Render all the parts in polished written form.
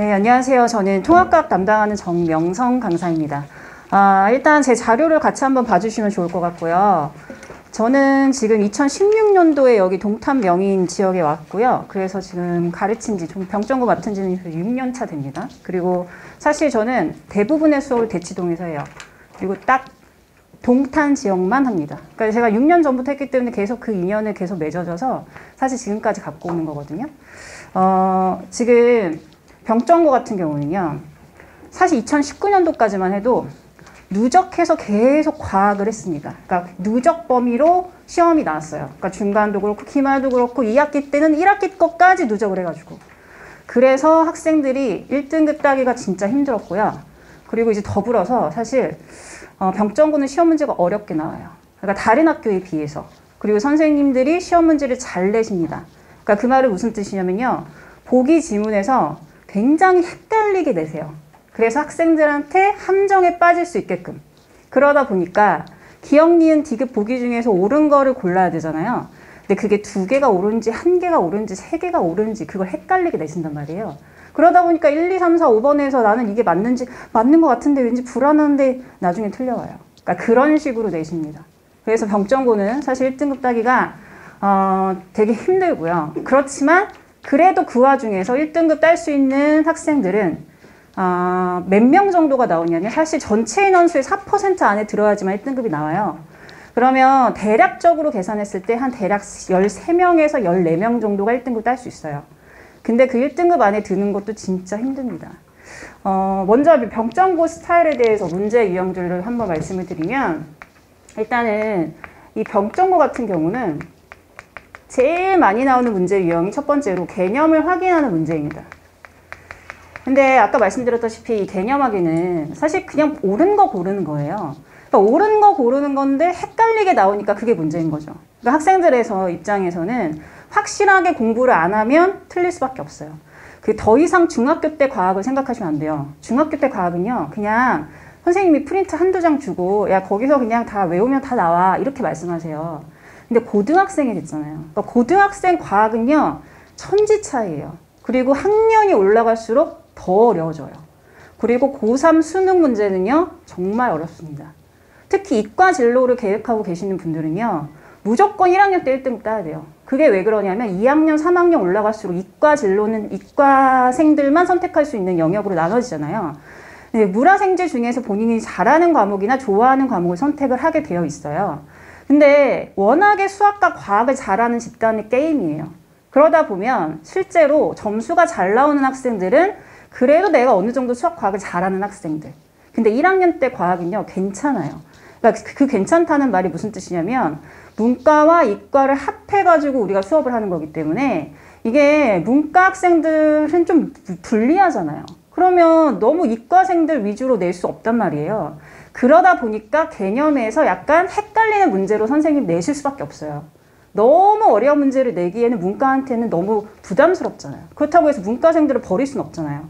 네, 안녕하세요. 저는 통합과학 담당하는 정명성 강사입니다. 일단 제 자료를 같이 한번 봐주시면 좋을 것 같고요. 저는 지금 2016년도에 여기 동탄 명인 지역에 왔고요. 그래서 지금 가르친 지, 병정고 맡은 지는 6년 차 됩니다. 그리고 사실 저는 대부분의 수업을 대치동에서 해요. 그리고 딱 동탄 지역만 합니다. 그러니까 제가 6년 전부터 했기 때문에 계속 그 인연을 계속 맺어져서 사실 지금까지 갖고 오는 거거든요. 지금 병정고 같은 경우는요. 사실 2019년도까지만 해도 누적해서 계속 과학을 했습니다. 그러니까 누적 범위로 시험이 나왔어요. 그러니까 중간도 그렇고 기말도 그렇고 2학기 때는 1학기 것까지 누적을 해가지고. 그래서 학생들이 1등급 따기가 진짜 힘들었고요. 그리고 이제 더불어서 사실 병정고는 시험 문제가 어렵게 나와요. 그러니까 다른 학교에 비해서. 그리고 선생님들이 시험 문제를 잘 내십니다. 그러니까 그 말은 무슨 뜻이냐면요. 보기 지문에서 굉장히 헷갈리게 내세요. 그래서 학생들한테 함정에 빠질 수 있게끔. 그러다 보니까 기억, 니은, 디귿 보기 중에서 옳은 거를 골라야 되잖아요. 근데 그게 2개가 옳은지 1개가 옳은지 3개가 옳은지 그걸 헷갈리게 내신단 말이에요. 그러다 보니까 1, 2, 3, 4, 5번에서 나는 이게 맞는지 맞는 것 같은데 왠지 불안한데 나중에 틀려와요. 그러니까 그런 식으로 내십니다. 그래서 병정고는 사실 1등급 따기가 되게 힘들고요. 그렇지만 그래도 그 와중에서 1등급 딸 수 있는 학생들은 몇 명 정도가 나오냐면 사실 전체 인원수의 4% 안에 들어야지만 1등급이 나와요. 그러면 대략적으로 계산했을 때 한 대략 13명에서 14명 정도가 1등급 딸 수 있어요. 근데 그 1등급 안에 드는 것도 진짜 힘듭니다. 먼저 병정고 스타일에 대해서 문제 유형들을 한번 말씀을 드리면 일단은 이 병정고 같은 경우는 제일 많이 나오는 문제 유형이 첫 번째로 개념을 확인하는 문제입니다. 근데 아까 말씀드렸다시피 이 개념 확인은 사실 그냥 옳은 거 고르는 거예요. 그러니까 옳은 거 고르는 건데 헷갈리게 나오니까 그게 문제인 거죠. 그러니까 학생들에서 입장에서는 확실하게 공부를 안 하면 틀릴 수밖에 없어요. 그 더 이상 중학교 때 과학을 생각하시면 안 돼요. 중학교 때 과학은요. 그냥 선생님이 프린트 한두 장 주고 야 거기서 그냥 다 외우면 다 나와 이렇게 말씀하세요. 근데 고등학생이 됐잖아요. 그러니까 고등학생 과학은요. 천지 차이예요. 그리고 학년이 올라갈수록 더 어려워져요. 그리고 고3 수능 문제는요. 정말 어렵습니다. 특히 이과 진로를 계획하고 계시는 분들은요. 무조건 1학년 때 1등급 따야 돼요. 그게 왜 그러냐면 2학년, 3학년 올라갈수록 이과 진로는 이과생들만 선택할 수 있는 영역으로 나눠지잖아요. 근데 물화생제 중에서 본인이 잘하는 과목이나 좋아하는 과목을 선택을 하게 되어 있어요. 근데 워낙에 수학과 과학을 잘하는 집단의 게임이에요. 그러다 보면 실제로 점수가 잘 나오는 학생들은 그래도 내가 어느 정도 수학 과학을 잘하는 학생들. 근데 1학년 때 과학은요, 괜찮아요. 그러니까 그 괜찮다는 말이 무슨 뜻이냐면 문과와 이과를 합해가지고 우리가 수업을 하는 거기 때문에 이게 문과 학생들은 좀 불리하잖아요. 그러면 너무 이과생들 위주로 낼 수 없단 말이에요. 그러다 보니까 개념에서 약간 헷갈리는 문제로 선생님 내실 수밖에 없어요. 너무 어려운 문제를 내기에는 문과한테는 너무 부담스럽잖아요. 그렇다고 해서 문과생들을 버릴 수는 없잖아요.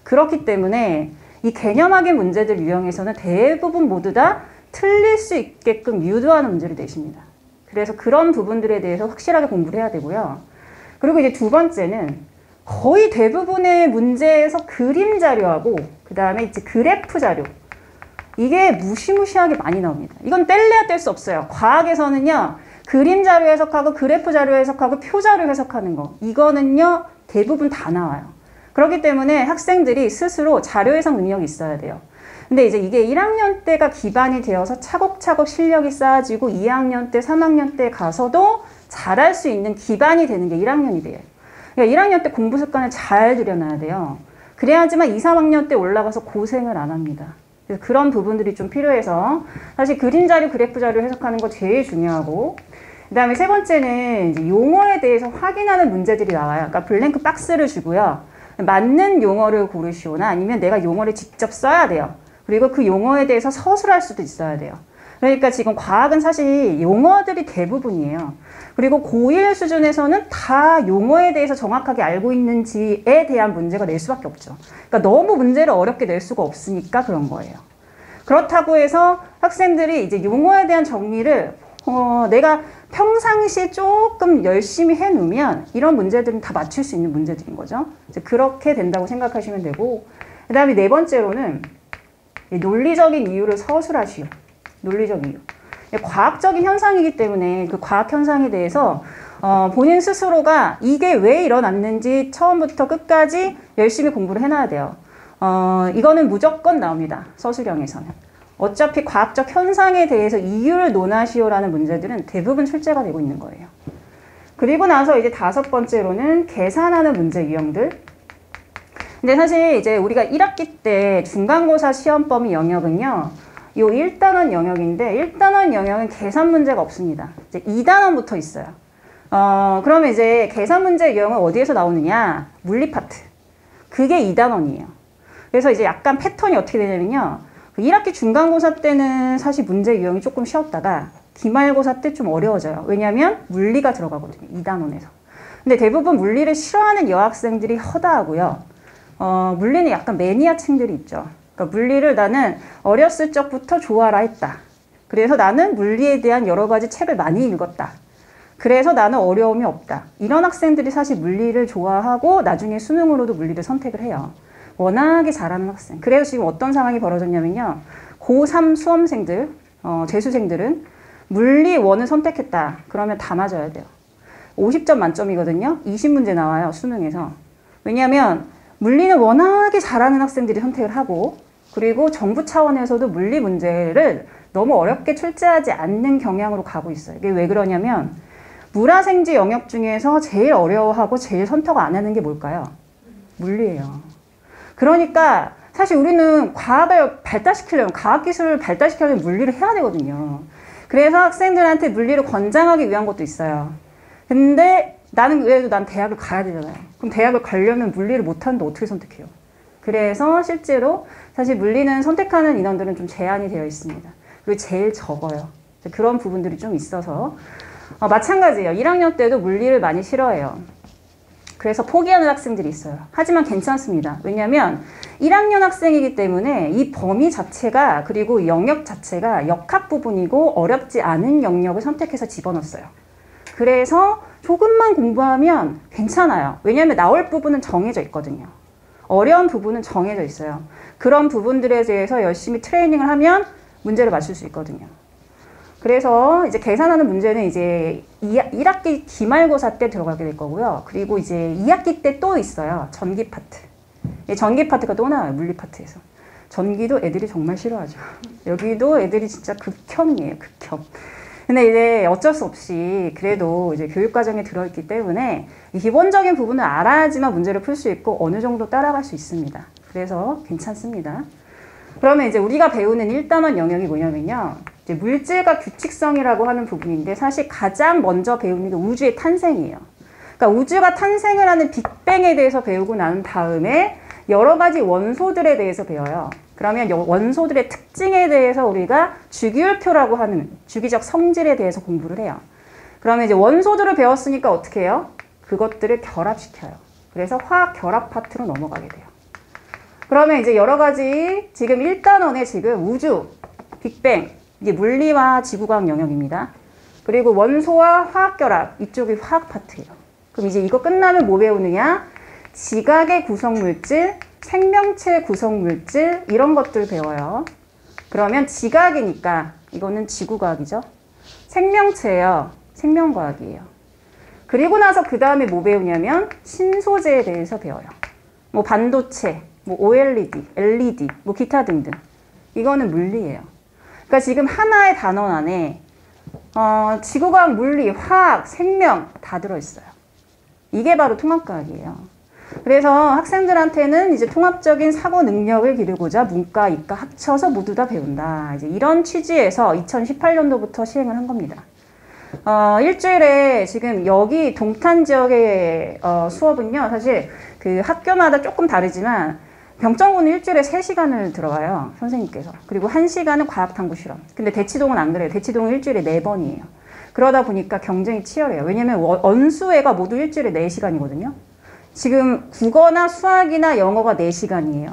그렇기 때문에 이 개념학의 문제들 유형에서는 대부분 모두 다 틀릴 수 있게끔 유도하는 문제를 내십니다. 그래서 그런 부분들에 대해서 확실하게 공부를 해야 되고요. 그리고 이제 두 번째는 거의 대부분의 문제에서 그림 자료하고 그 다음에 이제 그래프 자료 이게 무시무시하게 많이 나옵니다. 이건 뗄래야 뗄 수 없어요. 과학에서는요. 그림 자료 해석하고 그래프 자료 해석하고 표 자료 해석하는 거 이거는요. 대부분 다 나와요. 그렇기 때문에 학생들이 스스로 자료 해석 능력이 있어야 돼요. 근데 이제 이게 1학년 때가 기반이 되어서 차곡차곡 실력이 쌓아지고 2학년 때, 3학년 때 가서도 잘할 수 있는 기반이 되는 게 1학년이 돼요. 그러니까 1학년 때 공부 습관을 잘 들여놔야 돼요. 그래야지만 2, 3학년 때 올라가서 고생을 안 합니다. 그래서 그런 부분들이 좀 필요해서 사실 그림 자료, 그래프 자료 해석하는 거 제일 중요하고 그 다음에 세 번째는 이제 용어에 대해서 확인하는 문제들이 나와요. 그러니까 블랭크 박스를 주고요. 맞는 용어를 고르시오나 아니면 내가 용어를 직접 써야 돼요. 그리고 그 용어에 대해서 서술할 수도 있어야 돼요. 그러니까 지금 과학은 사실 용어들이 대부분이에요. 그리고 고1 수준에서는 다 용어에 대해서 정확하게 알고 있는지에 대한 문제가 낼 수밖에 없죠. 그러니까 너무 문제를 어렵게 낼 수가 없으니까 그런 거예요. 그렇다고 해서 학생들이 이제 용어에 대한 정리를 내가 평상시에 조금 열심히 해놓으면 이런 문제들은 다 맞출 수 있는 문제들인 거죠. 이제 그렇게 된다고 생각하시면 되고, 그 다음에 네 번째로는 논리적인 이유를 서술하시오. 논리적 이유. 과학적인 현상이기 때문에 그 과학 현상에 대해서 본인 스스로가 이게 왜 일어났는지 처음부터 끝까지 열심히 공부를 해놔야 돼요. 이거는 무조건 나옵니다. 서술형에서는. 어차피 과학적 현상에 대해서 이유를 논하시오라는 문제들은 대부분 출제가 되고 있는 거예요. 그리고 나서 이제 다섯 번째로는 계산하는 문제 유형들. 근데 사실 이제 우리가 1학기 때 중간고사 시험 범위 영역은요, 요 1단원 영역인데 1단원 영역은 계산 문제가 없습니다. 이제 2단원부터 있어요. 그러면 이제 계산 문제 유형은 어디에서 나오느냐? 물리 파트. 그게 2단원이에요. 그래서 이제 약간 패턴이 어떻게 되냐면요. 1학기 중간고사 때는 사실 문제 유형이 조금 쉬웠다가 기말고사 때 좀 어려워져요. 왜냐하면 물리가 들어가거든요. 2단원에서. 근데 대부분 물리를 싫어하는 여학생들이 허다하고요. 물리는 약간 매니아층들이 있죠. 그러니까 물리를 나는 어렸을 적부터 좋아라 했다. 그래서 나는 물리에 대한 여러 가지 책을 많이 읽었다. 그래서 나는 어려움이 없다. 이런 학생들이 사실 물리를 좋아하고 나중에 수능으로도 물리를 선택을 해요. 워낙에 잘하는 학생. 그래서 지금 어떤 상황이 벌어졌냐면요. 고3 수험생들, 재수생들은 물리 1을 선택했다. 그러면 다 맞아야 돼요. 50점 만점이거든요. 20문제 나와요. 수능에서. 왜냐하면 물리는 워낙에 잘하는 학생들이 선택을 하고, 그리고 정부 차원에서도 물리 문제를 너무 어렵게 출제하지 않는 경향으로 가고 있어요. 이게 왜 그러냐면 물화생지 영역 중에서 제일 어려워하고 제일 선택 안 하는 게 뭘까요? 물리예요. 그러니까 사실 우리는 과학을 발달시키려면, 과학기술을 발달시키려면 물리를 해야 되거든요. 그래서 학생들한테 물리를 권장하기 위한 것도 있어요. 근데 나는 그래도 난 대학을 가야 되잖아요. 그럼 대학을 가려면 물리를 못하는데 어떻게 선택해요? 그래서 실제로 사실 물리는 선택하는 인원들은 좀 제한이 되어 있습니다. 그리고 제일 적어요. 그런 부분들이 좀 있어서 마찬가지예요. 1학년 때도 물리를 많이 싫어해요. 그래서 포기하는 학생들이 있어요. 하지만 괜찮습니다. 왜냐하면 1학년 학생이기 때문에 이 범위 자체가, 그리고 영역 자체가 역학 부분이고 어렵지 않은 영역을 선택해서 집어넣었어요. 그래서 조금만 공부하면 괜찮아요. 왜냐하면 나올 부분은 정해져 있거든요. 어려운 부분은 정해져 있어요. 그런 부분들에 대해서 열심히 트레이닝을 하면 문제를 맞출 수 있거든요. 그래서 이제 계산하는 문제는 이제 1학기 기말고사 때 들어가게 될 거고요. 그리고 이제 2학기 때 또 있어요. 전기 파트. 전기 파트가 또 나와요. 물리 파트에서. 전기도 애들이 정말 싫어하죠. 여기도 애들이 진짜 극혐이에요. 극혐. 근데 이제 어쩔 수 없이 그래도 이제 교육과정에 들어있기 때문에 이 기본적인 부분을 알아야지만 문제를 풀 수 있고 어느 정도 따라갈 수 있습니다. 그래서 괜찮습니다. 그러면 이제 우리가 배우는 1단원 영역이 뭐냐면요. 이제 물질과 규칙성이라고 하는 부분인데 사실 가장 먼저 배우는 게 우주의 탄생이에요. 그러니까 우주가 탄생을 하는 빅뱅에 대해서 배우고 난 다음에 여러 가지 원소들에 대해서 배워요. 그러면 원소들의 특징에 대해서 우리가 주기율표라고 하는 주기적 성질에 대해서 공부를 해요. 그러면 이제 원소들을 배웠으니까 어떻게 해요? 그것들을 결합시켜요. 그래서 화학 결합 파트로 넘어가게 돼요. 그러면 이제 여러 가지 지금 1단원에 지금 우주, 빅뱅, 이게 물리와 지구과학 영역입니다. 그리고 원소와 화학 결합, 이쪽이 화학 파트예요. 그럼 이제 이거 끝나면 뭐 배우느냐? 지각의 구성물질, 생명체 구성물질 이런 것들 배워요. 그러면 지각이니까 이거는 지구과학이죠. 생명체예요. 생명과학이에요. 그리고 나서 그 다음에 뭐 배우냐면 신소재에 대해서 배워요. 뭐 반도체, 뭐 OLED, LED, 뭐 기타 등등. 이거는 물리예요. 그러니까 지금 하나의 단원 안에 지구과학, 물리, 화학, 생명 다 들어있어요. 이게 바로 통합과학이에요. 그래서 학생들한테는 이제 통합적인 사고 능력을 기르고자 문과, 이과 합쳐서 모두 다 배운다. 이제 이런 취지에서 2018년도부터 시행을 한 겁니다. 일주일에 지금 여기 동탄 지역의 수업은요, 사실 그 학교마다 조금 다르지만 병정고는 일주일에 3시간을 들어가요. 선생님께서. 그리고 1시간은 과학탐구 실험. 근데 대치동은 안 그래요. 대치동은 일주일에 4번이에요. 그러다 보니까 경쟁이 치열해요. 왜냐면 원수회가 모두 일주일에 4시간이거든요. 지금 국어나 수학이나 영어가 4시간이에요.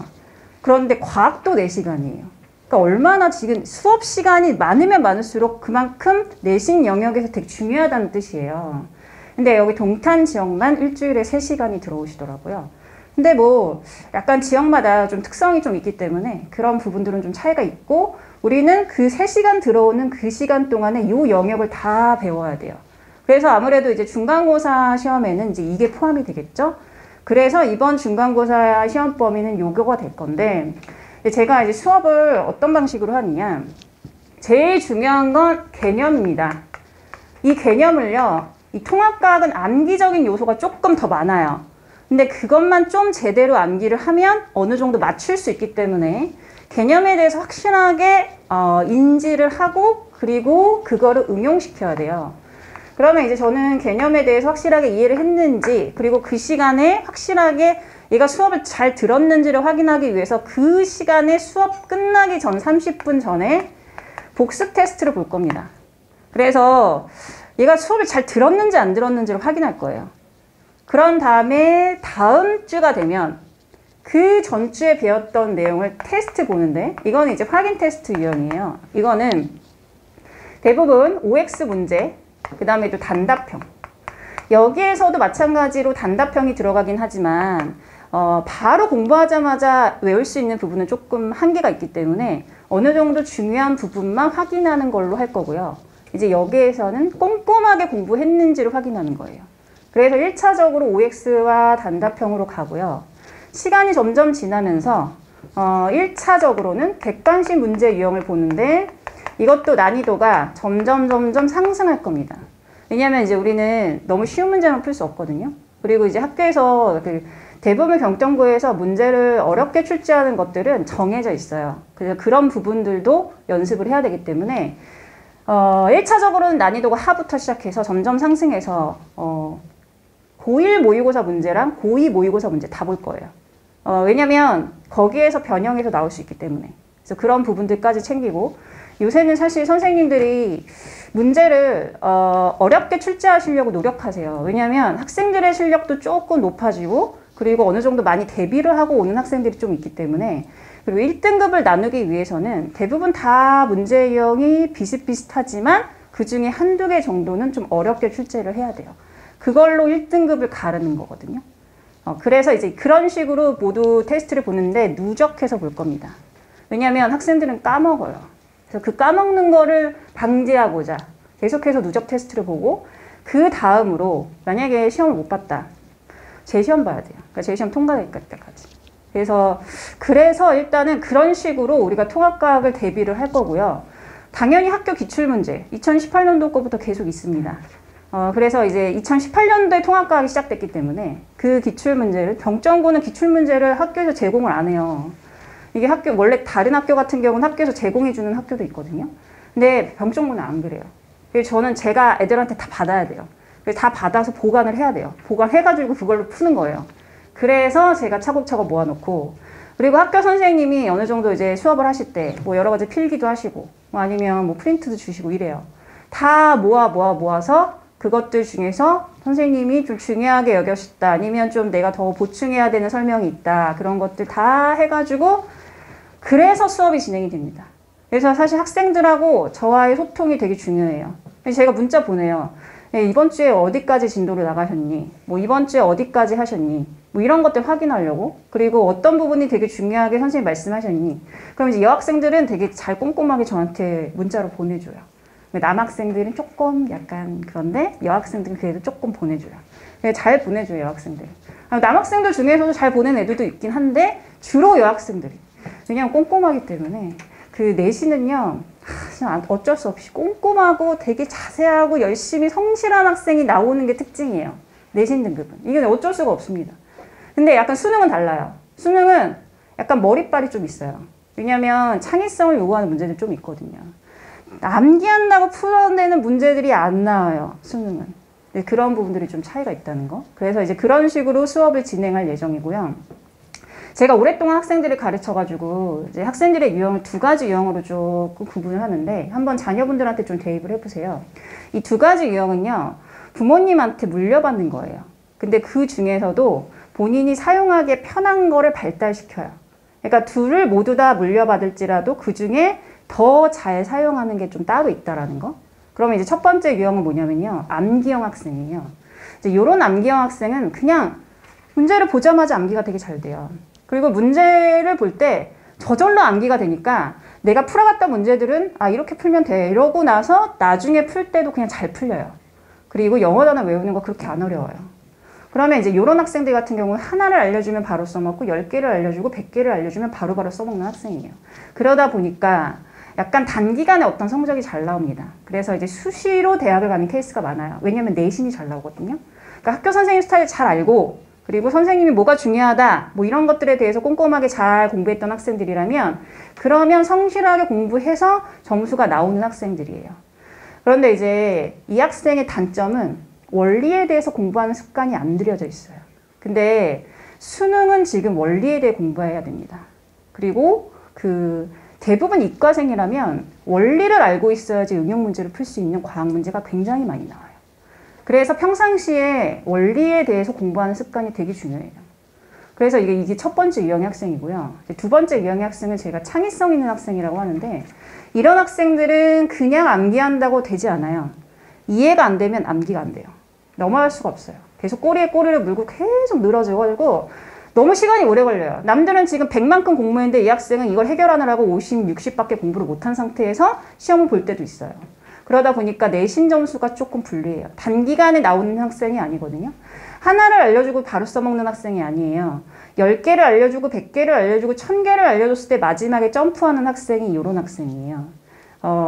그런데 과학도 4시간이에요. 그러니까 얼마나 지금 수업 시간이 많으면 많을수록 그만큼 내신 영역에서 되게 중요하다는 뜻이에요. 근데 여기 동탄 지역만 일주일에 3시간이 들어오시더라고요. 근데 뭐 약간 지역마다 좀 특성이 좀 있기 때문에 그런 부분들은 좀 차이가 있고, 우리는 그 3시간 들어오는 그 시간 동안에 이 영역을 다 배워야 돼요. 그래서 아무래도 이제 중간고사 시험에는 이제 이게 포함이 되겠죠. 그래서 이번 중간고사 시험 범위는 요거가 될 건데, 제가 이제 수업을 어떤 방식으로 하느냐, 제일 중요한 건 개념입니다. 이 개념을요, 이 통합과학은 암기적인 요소가 조금 더 많아요. 근데 그것만 좀 제대로 암기를 하면 어느 정도 맞출 수 있기 때문에 개념에 대해서 확실하게 인지를 하고, 그리고 그거를 응용시켜야 돼요. 그러면 이제 저는 개념에 대해서 확실하게 이해를 했는지, 그리고 그 시간에 확실하게 얘가 수업을 잘 들었는지를 확인하기 위해서 그 시간에 수업 끝나기 전 30분 전에 복습 테스트를 볼 겁니다. 그래서 얘가 수업을 잘 들었는지 안 들었는지를 확인할 거예요. 그런 다음에 다음 주가 되면 그 전주에 배웠던 내용을 테스트 보는데, 이거는 이제 확인 테스트 유형이에요. 이거는 대부분 OX 문제, 그 다음에 또 단답형. 여기에서도 마찬가지로 단답형이 들어가긴 하지만 바로 공부하자마자 외울 수 있는 부분은 조금 한계가 있기 때문에 어느 정도 중요한 부분만 확인하는 걸로 할 거고요. 이제 여기에서는 꼼꼼하게 공부했는지를 확인하는 거예요. 그래서 1차적으로 OX와 단답형으로 가고요. 시간이 점점 지나면서 1차적으로는 객관식 문제 유형을 보는데, 이것도 난이도가 점점 상승할 겁니다. 왜냐하면 이제 우리는 너무 쉬운 문제만 풀 수 없거든요. 그리고 이제 학교에서 대부분 경정고에서 문제를 어렵게 출제하는 것들은 정해져 있어요. 그래서 그런 부분들도 연습을 해야 되기 때문에 1차적으로는 난이도가 하부터 시작해서 점점 상승해서 고1 모의고사 문제랑 고2 모의고사 문제 다 볼 거예요. 왜냐면 거기에서 변형해서 나올 수 있기 때문에. 그래서 그런 부분들까지 챙기고, 요새는 사실 선생님들이 문제를 어렵게 출제하시려고 노력하세요. 왜냐하면 학생들의 실력도 조금 높아지고, 그리고 어느 정도 많이 대비를 하고 오는 학생들이 좀 있기 때문에, 그리고 1등급을 나누기 위해서는 대부분 다 문제 유형이 비슷비슷하지만 그 중에 한두 개 정도는 좀 어렵게 출제를 해야 돼요. 그걸로 1등급을 가르는 거거든요. 그래서 이제 그런 식으로 모두 테스트를 보는데 누적해서 볼 겁니다. 왜냐하면 학생들은 까먹어요. 그래서 그 까먹는 거를 방지하고자 계속해서 누적 테스트를 보고, 그 다음으로 만약에 시험을 못 봤다. 재시험 봐야 돼요. 그러니까 재시험 통과될 때까지. 그래서 일단은 그런 식으로 우리가 통합과학을 대비를 할 거고요. 당연히 학교 기출문제 2018년도 거부터 계속 있습니다. 그래서 이제 2018년도에 통합과학이 시작됐기 때문에 그 기출문제를, 병정고는 기출문제를 학교에서 제공을 안 해요. 이게 원래 다른 학교 같은 경우는 학교에서 제공해주는 학교도 있거든요. 근데 병정고는 안 그래요. 그래서 저는 제가 애들한테 다 받아야 돼요. 그래서 다 받아서 보관을 해야 돼요. 보관해가지고 그걸로 푸는 거예요. 그래서 제가 차곡차곡 모아놓고, 그리고 학교 선생님이 어느 정도 이제 수업을 하실 때 뭐 여러 가지 필기도 하시고, 뭐 아니면 뭐 프린트도 주시고 이래요. 다 모아서 그것들 중에서 선생님이 좀 중요하게 여겼다, 아니면 좀 내가 더 보충해야 되는 설명이 있다, 그런 것들 다 해가지고 그래서 수업이 진행이 됩니다. 그래서 사실 학생들하고 저와의 소통이 되게 중요해요. 제가 문자 보내요. 이번 주에 어디까지 진도를 나가셨니? 뭐 이번 주에 어디까지 하셨니? 뭐 이런 것들 확인하려고. 그리고 어떤 부분이 되게 중요하게 선생님 말씀하셨니? 그럼 이제 여학생들은 되게 잘 꼼꼼하게 저한테 문자로 보내줘요. 남학생들은 조금 약간 그런데 여학생들은 그래도 조금 보내줘요. 잘 보내줘요, 여학생들. 남학생들 중에서도 잘 보낸 애들도 있긴 한데 주로 여학생들이. 왜냐면 꼼꼼하기 때문에. 그 내신은요, 어쩔 수 없이 꼼꼼하고 되게 자세하고 열심히 성실한 학생이 나오는 게 특징이에요. 내신 등급은. 이건 어쩔 수가 없습니다. 근데 약간 수능은 달라요. 수능은 약간 머리빨이 좀 있어요. 왜냐면 창의성을 요구하는 문제들이 좀 있거든요. 암기한다고 풀어내는 문제들이 안 나와요, 수능은. 그런 부분들이 좀 차이가 있다는 거. 그래서 이제 그런 식으로 수업을 진행할 예정이고요. 제가 오랫동안 학생들을 가르쳐가지고 이제 학생들의 유형을 2가지 유형으로 조금 구분을 하는데, 한번 자녀분들한테 좀 대입을 해보세요. 이 2가지 유형은요, 부모님한테 물려받는 거예요. 근데 그 중에서도 본인이 사용하기에 편한 거를 발달시켜요. 그러니까 둘을 모두 다 물려받을지라도 그 중에 더 잘 사용하는 게 좀 따로 있다라는 거. 그러면 이제 첫 번째 유형은 뭐냐면요. 암기형 학생이에요. 이제 이런 암기형 학생은 그냥 문제를 보자마자 암기가 되게 잘 돼요. 그리고 문제를 볼 때 저절로 암기가 되니까 내가 풀어갔던 문제들은 아 이렇게 풀면 돼 이러고 나서 나중에 풀 때도 그냥 잘 풀려요. 그리고 영어 단어 외우는 거 그렇게 안 어려워요. 그러면 이제 이런 학생들 같은 경우는 하나를 알려주면 바로 써먹고 10개를 알려주고 100개를 알려주면 바로바로 써먹는 학생이에요. 그러다 보니까 약간 단기간에 어떤 성적이 잘 나옵니다. 그래서 이제 수시로 대학을 가는 케이스가 많아요. 왜냐면 내신이 잘 나오거든요. 그러니까 학교 선생님 스타일 잘 알고 그리고 선생님이 뭐가 중요하다 뭐 이런 것들에 대해서 꼼꼼하게 잘 공부했던 학생들이라면 그러면 성실하게 공부해서 점수가 나오는 학생들이에요. 그런데 이제 이 학생의 단점은 원리에 대해서 공부하는 습관이 안 들여져 있어요. 근데 수능은 지금 원리에 대해 공부해야 됩니다. 그리고 대부분 이과생이라면 원리를 알고 있어야지 응용 문제를 풀 수 있는 과학 문제가 굉장히 많이 나와요. 그래서 평상시에 원리에 대해서 공부하는 습관이 되게 중요해요. 그래서 이게 첫 번째 유형의 학생이고요. 두 번째 유형의 학생은 제가 창의성 있는 학생이라고 하는데 이런 학생들은 그냥 암기한다고 되지 않아요. 이해가 안 되면 암기가 안 돼요. 넘어갈 수가 없어요. 계속 꼬리에 꼬리를 물고 계속 늘어져가지고 너무 시간이 오래 걸려요. 남들은 지금 100만큼 공부했는데 이 학생은 이걸 해결하느라고 50, 60밖에 공부를 못한 상태에서 시험을 볼 때도 있어요. 그러다 보니까 내신 점수가 조금 불리해요. 단기간에 나오는 학생이 아니거든요. 하나를 알려주고 바로 써먹는 학생이 아니에요. 10개를 알려주고 100개를 알려주고 1000개를 알려줬을 때 마지막에 점프하는 학생이 이런 학생이에요.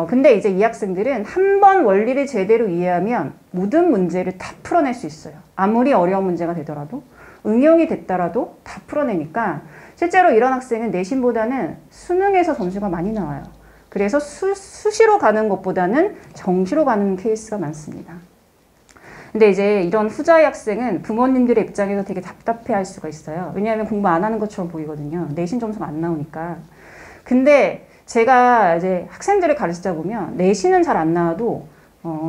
근데 이제 이 학생들은 한 번 원리를 제대로 이해하면 모든 문제를 다 풀어낼 수 있어요. 아무리 어려운 문제가 되더라도 응용이 됐더라도 다 풀어내니까 실제로 이런 학생은 내신보다는 수능에서 점수가 많이 나와요. 그래서 수시로 가는 것보다는 정시로 가는 케이스가 많습니다. 근데 이제 이런 후자의 학생은 부모님들의 입장에서 되게 답답해 할 수가 있어요. 왜냐하면 공부 안 하는 것처럼 보이거든요. 내신 점수가 안 나오니까. 근데 제가 이제 학생들을 가르치다 보면 내신은 잘 안 나와도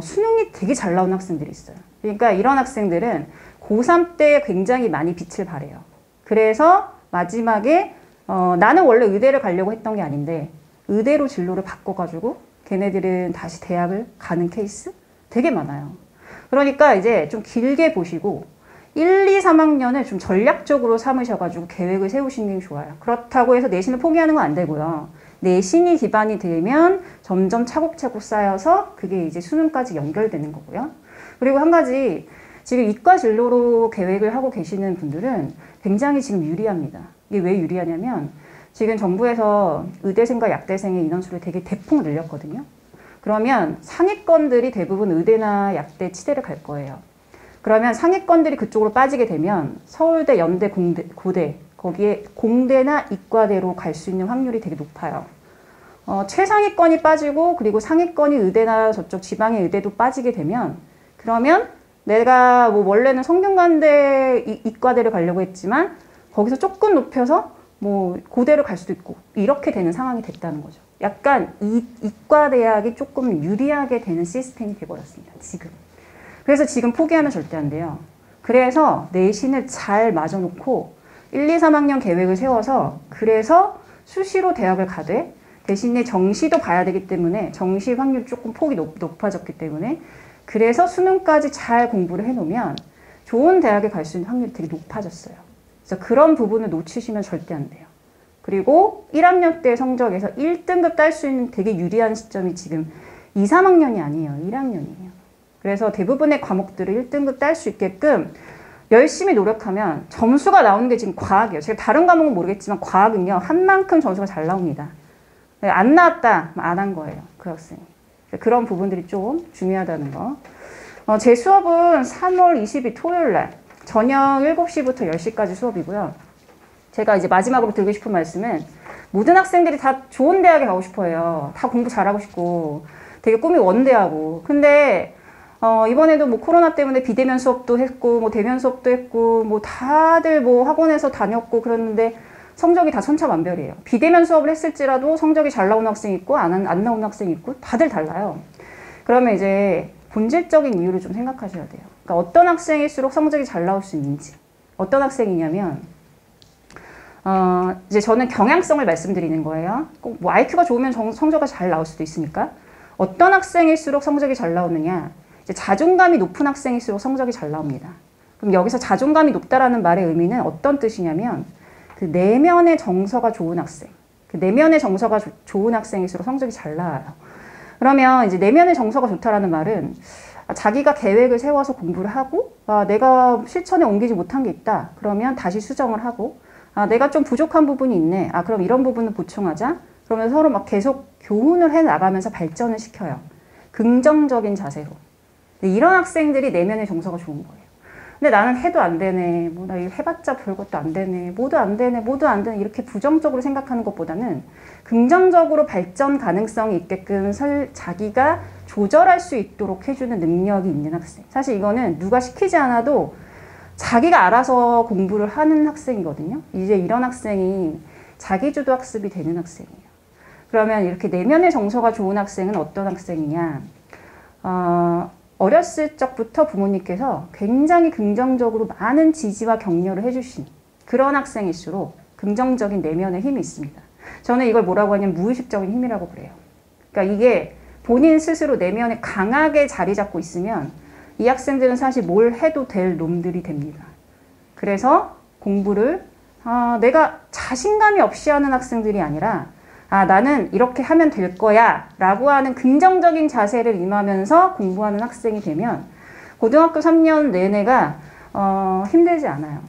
수능이 되게 잘 나오는 학생들이 있어요. 그러니까 이런 학생들은 고3 때 굉장히 많이 빛을 발해요. 그래서 마지막에 나는 원래 의대를 가려고 했던 게 아닌데 의대로 진로를 바꿔가지고 걔네들은 다시 대학을 가는 케이스 되게 많아요. 그러니까 이제 좀 길게 보시고 1, 2, 3학년을 좀 전략적으로 삼으셔가지고 계획을 세우시는 게 좋아요. 그렇다고 해서 내신을 포기하는 건 안 되고요. 내신이 기반이 되면 점점 차곡차곡 쌓여서 그게 이제 수능까지 연결되는 거고요. 그리고 한 가지 지금 이과 진로로 계획을 하고 계시는 분들은 굉장히 지금 유리합니다. 이게 왜 유리하냐면 지금 정부에서 의대생과 약대생의 인원수를 되게 대폭 늘렸거든요. 그러면 상위권들이 대부분 의대나 약대, 치대를 갈 거예요. 그러면 상위권들이 그쪽으로 빠지게 되면 서울대, 연대, 고대 거기에 공대나 이과대로 갈 수 있는 확률이 되게 높아요. 최상위권이 빠지고 그리고 상위권이 의대나 저쪽 지방의 의대도 빠지게 되면 그러면 내가 뭐 원래는 성균관대 이과대를 가려고 했지만 거기서 조금 높여서 뭐 고대를 갈 수도 있고 이렇게 되는 상황이 됐다는 거죠. 약간 이과대학이 조금 유리하게 되는 시스템이 돼버렸습니다. 지금. 그래서 지금 포기하면 절대 안 돼요. 그래서 내신을 잘 맞아놓고 1, 2, 3학년 계획을 세워서 그래서 수시로 대학을 가되 대신에 정시도 봐야 되기 때문에 정시 확률 조금 폭이 높아졌기 때문에 그래서 수능까지 잘 공부를 해놓으면 좋은 대학에 갈 수 있는 확률이 되게 높아졌어요. 그래서 그런 부분을 놓치시면 절대 안 돼요. 그리고 1학년 때 성적에서 1등급 딸 수 있는 되게 유리한 시점이 지금 2, 3학년이 아니에요. 1학년이에요. 그래서 대부분의 과목들을 1등급 딸 수 있게끔 열심히 노력하면 점수가 나오는 게 지금 과학이에요. 제가 다른 과목은 모르겠지만 과학은요. 한 만큼 점수가 잘 나옵니다. 안 나왔다. 안 한 거예요. 그 학생이. 그런 부분들이 좀 중요하다는 거. 제 수업은 3월 20일 토요일 날 저녁 7시부터 10시까지 수업이고요. 제가 이제 마지막으로 드리고 싶은 말씀은 모든 학생들이 다 좋은 대학에 가고 싶어 해요. 다 공부 잘하고 싶고 되게 꿈이 원대하고. 근데 이번에도 뭐 코로나 때문에 비대면 수업도 했고 뭐 대면 수업도 했고 뭐 다들 뭐 학원에서 다녔고 그랬는데 성적이 다 천차만별이에요. 비대면 수업을 했을지라도 성적이 잘 나오는 학생이 있고 안 나오는 학생이 있고 다들 달라요. 그러면 이제 본질적인 이유를 좀 생각하셔야 돼요. 그러니까 어떤 학생일수록 성적이 잘 나올 수 있는지. 어떤 학생이냐면 이제 저는 경향성을 말씀드리는 거예요. 꼭 뭐 IQ가 좋으면 성적이 잘 나올 수도 있으니까. 어떤 학생일수록 성적이 잘 나오느냐. 이제 자존감이 높은 학생일수록 성적이 잘 나옵니다. 그럼 여기서 자존감이 높다라는 말의 의미는 어떤 뜻이냐면 그 내면의 정서가 좋은 학생. 그 내면의 정서가 좋은 학생일수록 성적이 잘 나와요. 그러면 이제 내면의 정서가 좋다라는 말은 자기가 계획을 세워서 공부를 하고 내가 실천에 옮기지 못한 게 있다. 그러면 다시 수정을 하고 내가 좀 부족한 부분이 있네. 그럼 이런 부분을 보충하자. 그러면 서로 막 계속 교훈을 해 나가면서 발전을 시켜요. 긍정적인 자세로. 이런 학생들이 내면의 정서가 좋은 거예요. 근데 나는 해도 안 되네. 뭐 나 이거 해봤자 별것도 안 되네. 뭐도 안 되네. 뭐도 안 되네. 이렇게 부정적으로 생각하는 것보다는 긍정적으로 발전 가능성이 있게끔 자기가 조절할 수 있도록 해주는 능력이 있는 학생. 사실 이거는 누가 시키지 않아도 자기가 알아서 공부를 하는 학생이거든요. 이제 이런 학생이 자기주도 학습이 되는 학생이에요. 그러면 이렇게 내면의 정서가 좋은 학생은 어떤 학생이냐? 어렸을 적부터 부모님께서 굉장히 긍정적으로 많은 지지와 격려를 해주신 그런 학생일수록 긍정적인 내면의 힘이 있습니다. 저는 이걸 뭐라고 하냐면 무의식적인 힘이라고 그래요. 그러니까 이게 본인 스스로 내면에 강하게 자리 잡고 있으면 이 학생들은 사실 뭘 해도 될 놈들이 됩니다. 그래서 공부를 내가 자신감이 없이 하는 학생들이 아니라 나는 이렇게 하면 될 거야 라고 하는 긍정적인 자세를 임하면서 공부하는 학생이 되면 고등학교 3년 내내가 힘들지 않아요.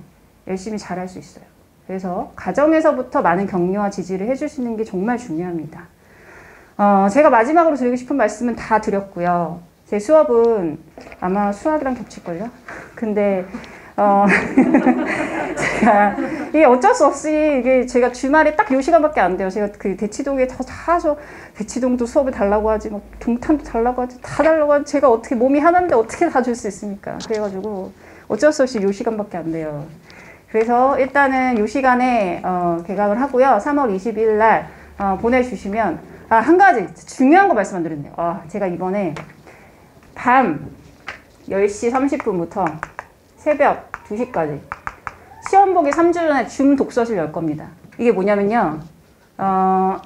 열심히 잘할 수 있어요. 그래서 가정에서부터 많은 격려와 지지를 해주시는 게 정말 중요합니다. 제가 마지막으로 드리고 싶은 말씀은 다 드렸고요. 제 수업은 아마 수학이랑 겹칠걸요? 근데 이게 어쩔 수 없이 제가 주말에 딱 요 시간밖에 안 돼요. 제가 그 대치동에 대치동도 수업을 달라고 하지, 막 동탄도 달라고 하지, 다 달라고 하지, 제가 어떻게 몸이 하나인데 어떻게 다 줄 수 있습니까? 그래가지고 어쩔 수 없이 요 시간밖에 안 돼요. 그래서 일단은 요 시간에 개강을 하고요. 3월 20일 날 보내주시면 한 가지 중요한 거 말씀 안 드렸네요. 제가 이번에 밤 10시 30분부터 새벽 2시까지 시험 보기 3주 전에 줌 독서실 열 겁니다. 이게 뭐냐면요.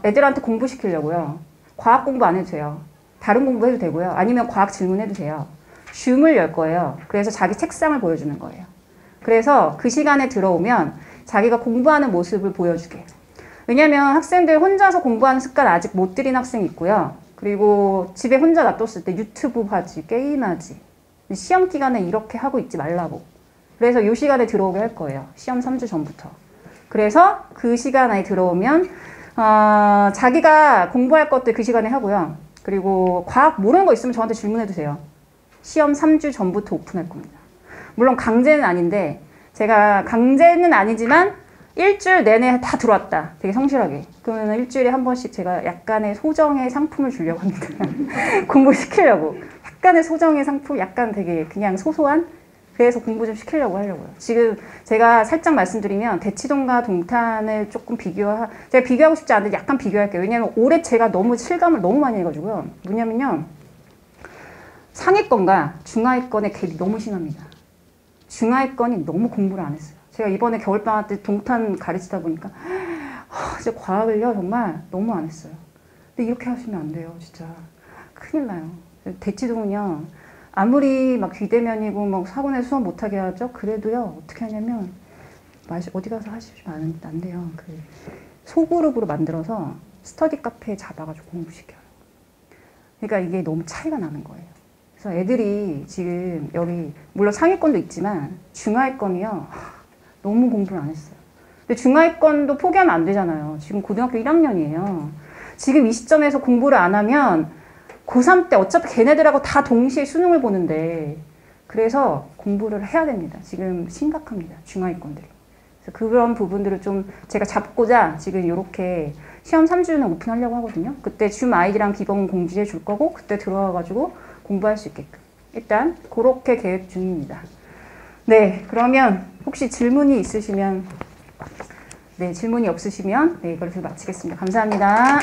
애들한테 공부시키려고요. 과학 공부 안 해도 돼요. 다른 공부 해도 되고요. 아니면 과학 질문해도 돼요. 줌을 열 거예요. 그래서 자기 책상을 보여주는 거예요. 그래서 그 시간에 들어오면 자기가 공부하는 모습을 보여주게. 왜냐면 학생들 혼자서 공부하는 습관 아직 못 들인 학생이 있고요. 그리고 집에 혼자 놔뒀을 때 유튜브 하지, 게임하지. 시험 기간에 이렇게 하고 있지 말라고. 그래서 이 시간에 들어오게 할 거예요. 시험 3주 전부터. 그래서 그 시간에 들어오면 자기가 공부할 것들 그 시간에 하고요. 그리고 과학 모르는 거 있으면 저한테 질문해도 돼요. 시험 3주 전부터 오픈할 겁니다. 물론 강제는 아닌데 제가 강제는 아니지만 일주일 내내 다 들어왔다. 되게 성실하게. 그러면 일주일에 한 번씩 제가 약간의 소정의 상품을 주려고 합니다. 공부시키려고. 약간의 소정의 상품, 약간 되게 그냥 소소한? 그래서 공부 좀 시키려고 하려고요. 지금 제가 살짝 말씀드리면 대치동과 동탄을 조금 제가 비교하고 싶지 않은데 약간 비교할게요. 왜냐면 올해 제가 너무 실감을 너무 많이 해가지고요. 뭐냐면요. 상위권과 중하위권의 갭이 너무 심합니다. 중하위권이 너무 공부를 안 했어요. 제가 이번에 겨울방학 때 동탄 가르치다 보니까 진짜 과학을요 정말 너무 안 했어요. 근데 이렇게 하시면 안 돼요. 진짜 큰일 나요. 대치동은요 아무리 막 비대면이고 막 사고내 수업 못하게 하죠. 그래도요 어떻게 하냐면 어디 가서 하시면 안 돼요. 그 소그룹으로 만들어서 스터디 카페에 잡아가지고 공부시켜요. 그러니까 이게 너무 차이가 나는 거예요. 그래서 애들이 지금 여기 물론 상위권도 있지만 중하위권이요 너무 공부를 안 했어요. 근데 중하위권도 포기하면 안 되잖아요. 지금 고등학교 1학년이에요. 지금 이 시점에서 공부를 안 하면 고3 때 어차피 걔네들하고 다 동시에 수능을 보는데 그래서 공부를 해야 됩니다. 지금 심각합니다. 중하위권들이. 그래서 그런 부분들을 좀 제가 잡고자 지금 이렇게 시험 3주는 오픈하려고 하거든요. 그때 줌 아이디랑 기본 공지해 줄 거고 그때 들어와가지고 공부할 수 있게끔 일단 그렇게 계획 중입니다. 네, 그러면 혹시 질문이 있으시면 질문이 없으시면 이걸 마치겠습니다. 감사합니다.